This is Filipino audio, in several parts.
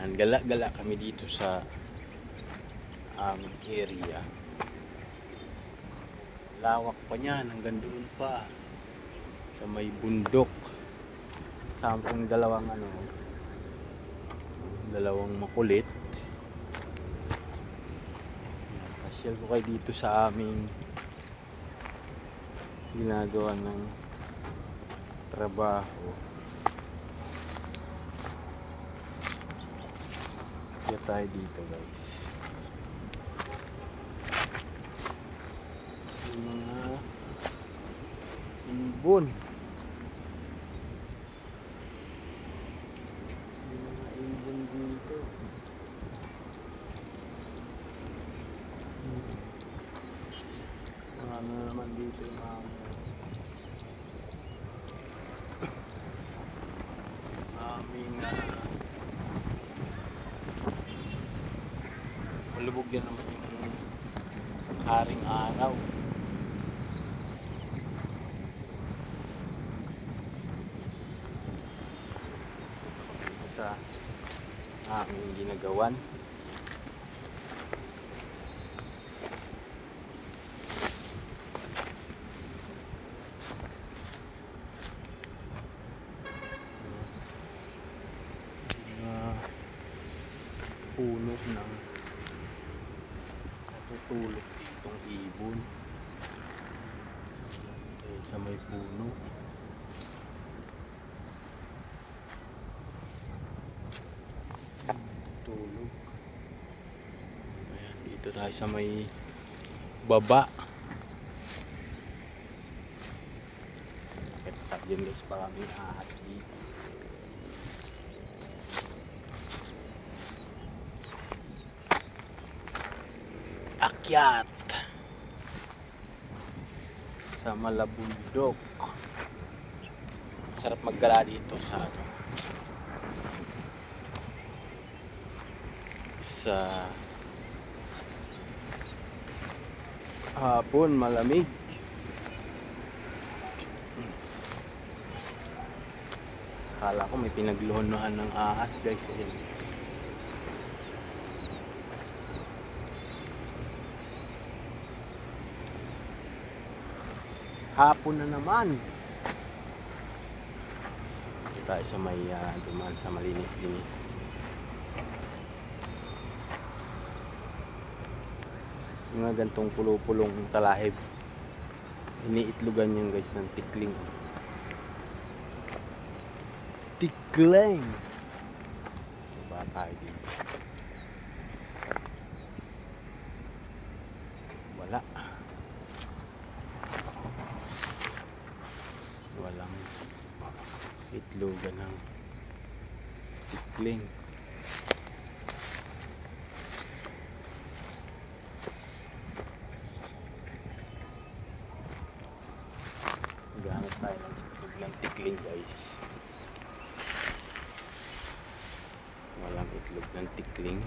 Yan, gala-gala kami dito sa aming area. Lawak pa niyan, hanggang doon pa sa may bundok. Sampung dalawang makulit. Yan, pasyal ko kayo dito sa aming ginagawa ng trabaho. Kaya tayo dito, guys. Yung mga ibon. Yung mga ibon dito. Ano naman dito yung mga aming malubog yan naman yung haring araw. Dito sa aming ginagawan. Puno ng natutulog ditong ibon. Dahil sa may puno. Natutulog. Ayan, dito tayo sa may baba. Kapit dyan guys, maraming ahas dito. Akyat sa Malabundok. Sarap maggala dito sa hapon, malamig. Akala ko may pinagluhunuhan ng ahas, guys. Ayan. Hapon na naman. Dito tayo sa may dumaan sa malinis-linis. Yung mga gantong pulo-pulong talahib, iniitlugan yan guys ng tikling. Tikling! Diba tayo dito? Wala. Walang itlogan ng tikling. Gamit tayo ng itlog ng tikling, guys. Walang itlog ng tikling.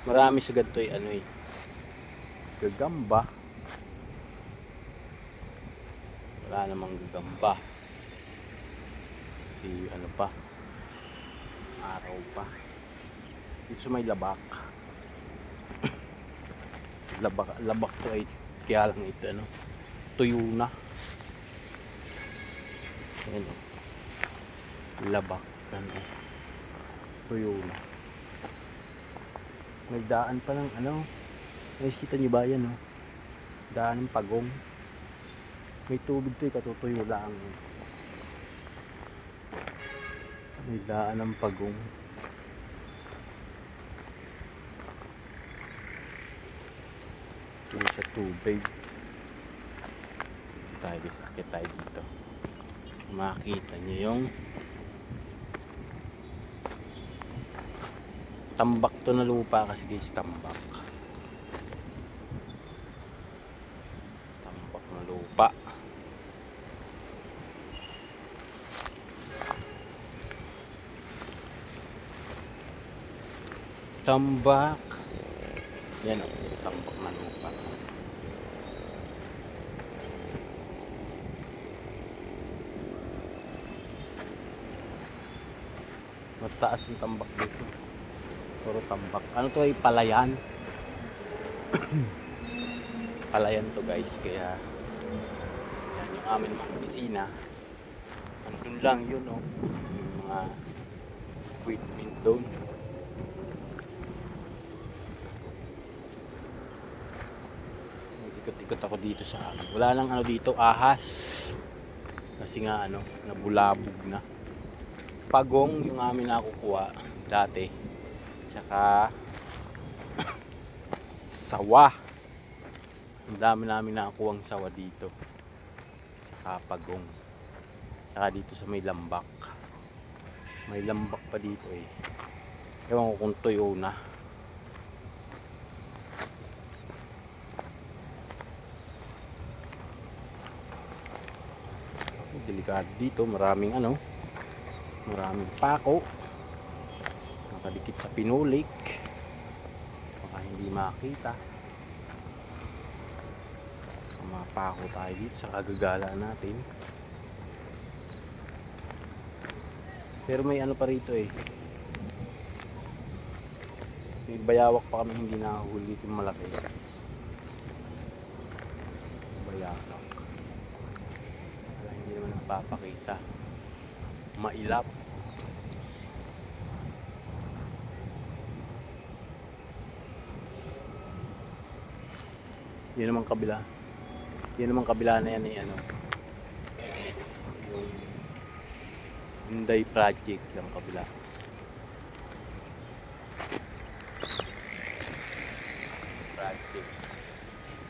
Marami sa ganito gagamba. Wala namang gagamba kasi araw pa dito sa may labak. labak to ay kaya lang ito tuyo na. Ayan, labak tuyo na. May daan pa ng nakikita niyo ba yan daan ng pagong. May tubig to katutuyo lang. May daan ng pagong. Ito sa tubig. Sakit tayo dito. Makita nyo yung tambak to na lupa kasi guys, tambak na lupa. Tambak. Yan tambak na lupa. Mataas yung tambak dito. Puro tambak. Ano to ay palayan. Palayan to guys. Kaya yan yung amin mga opisina. Andun lang yun oh. Yung mga equipment doon. Ikot-ikot ako dito sa amin. Wala lang ano dito, ahas. Kasi nga ano, nabulabog na. Pagong yung amin nakukuha dati. Tsaka sawa. Ang dami namin nakukuha ang sawa dito. Tsaka pagong. Tsaka dito sa may lambak. May lambak pa dito eh. Ewan ko kung tuyo na. Delikado dito, maraming ano, maraming pako nakadikit sa pinulik, baka hindi makita. Mga pako tayo dito sa kagagala natin, pero may ano pa rito eh, may bayawak pa kami hindi nakahuli yung malaki. Bayawak hindi naman napapakita, mailap. Yun naman kabila, yun naman kabila na yan eh, ano, yung Hyundai project yung kabila. Project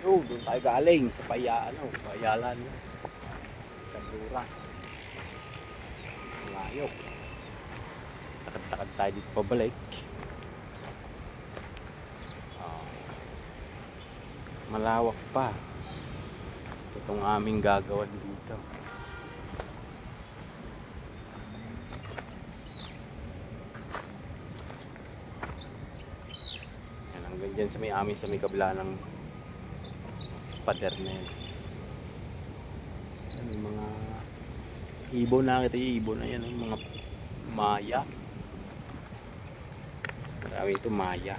doon tayo galing sa Payalan Kandura. Malayo. Takad-takad tayo dito pabalik. Malawak pa itong aming gagawan dito. Yan, hanggang dyan sa may amin sa may kabila ng pader na yan. May mga ibon, nakita yung ibon na yan, yung mga maya. Marami ito maya.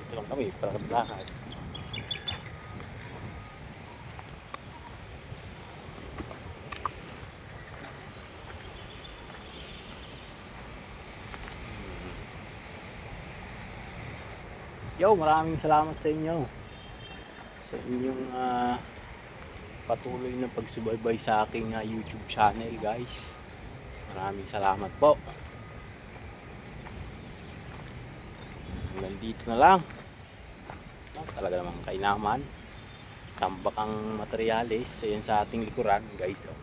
Ito lang kami, lakad-lakad. Yo, maraming salamat sa inyo. Sa inyong patuloy na pagsubaybay sa aking YouTube channel, guys. Maraming salamat po. Hanggang dito na lang. Talaga namang kainaman. Tambak ang materyales. Ayan sa ating likuran, guys. Oh.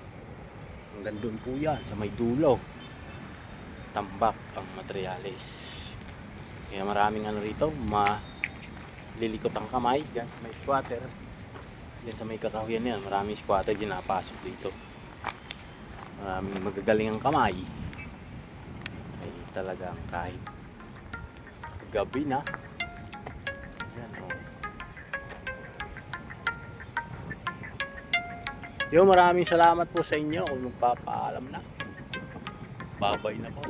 Hanggang doon po yan, sa may dulo. Tambak ang materyales. Kaya maraming ano rito, malilikot ang kamay. Diyan sa may squatter. Diyan sa may kakahuyan yan, maraming squatter din napasok dito. Maraming magagaling ang kamay. Ay talagang kahit gabi na. Yan, oh. Yo, maraming salamat po sa inyo. Kung magpapaalam na. Babay na po.